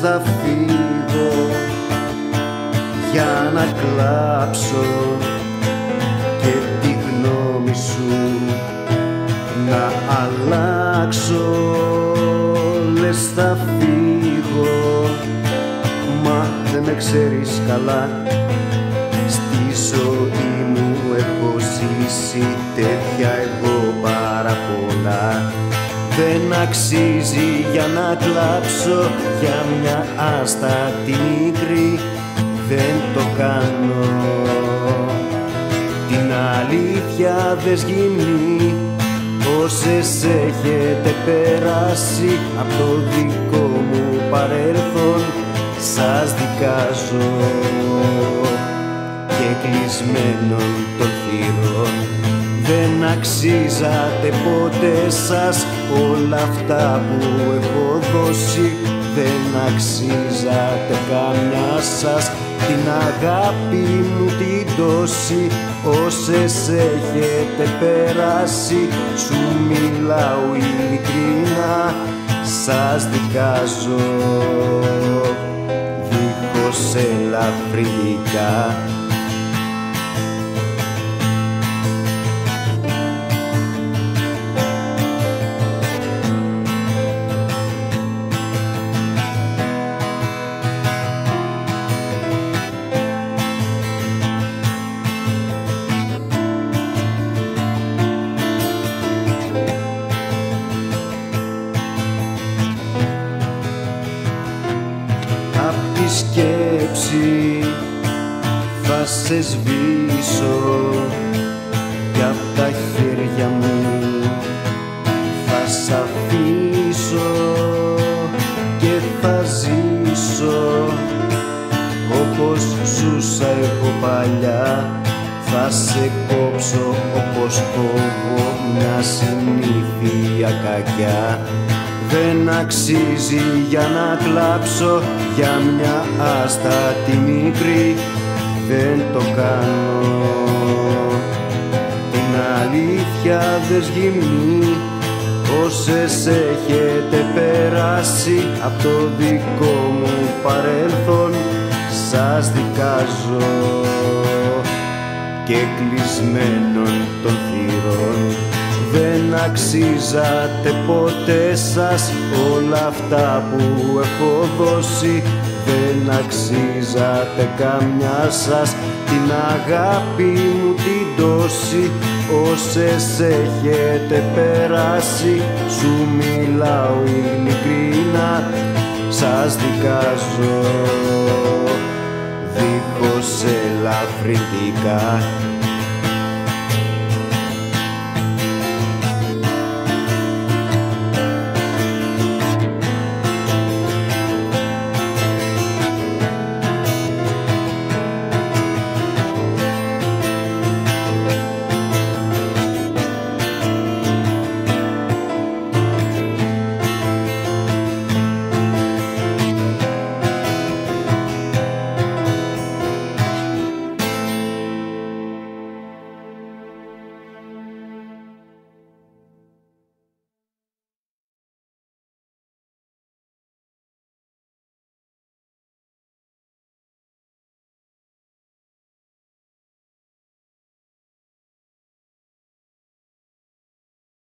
θα φύγω για να κλάψω και τη γνώμη σου να αλλάξω. Λες θα φύγω, μα δεν με ξέρεις καλά. Στη ζωή μου έχω ζήσει τέτοια εγώ πάρα πολλά. Δεν αξίζει για να κλάψω για μια άστατη μικρή. Δεν το κάνω, την αλήθεια δες γυμνή. Όσες έχετε περάσει από το δικό μου παρελθόν, σας δικάζω και κλεισμένων των θυρών. Δεν αξίζατε ποτέ σας όλα αυτά που έχω δώσει. Δεν αξίζατε καμιά σας την αγάπη μου την τόση. Όσες έχετε περάσει, σου μιλάω ειλικρινά, σας δικάζω δίχως ελαφρυντικά. Απ' τη σκέψη θα σε σβήσω κι απ' τα χέρια μου θα σ' αφήσω και θα ζήσω όπως ζούσα εγώ παλιά. Θα σε κόψω όπως κόβω μια συνήθεια κακιά. Δεν αξίζει για να κλάψω για μια άστατη μικρή. Δεν το κάνω, την αλήθεια δες γυμνή. Όσες έχετε περάσει από το δικό μου παρελθόν, σας δικάζω και κλεισμένων των θυρών. Δεν αξίζατε ποτέ σας όλα αυτά που έχω δώσει. Δεν αξίζατε καμιά σας την αγάπη μου την τόση. Όσες έχετε περάσει, σου μιλάω ειλικρινά, σας δικάζω δίχως ελαφρυντικά.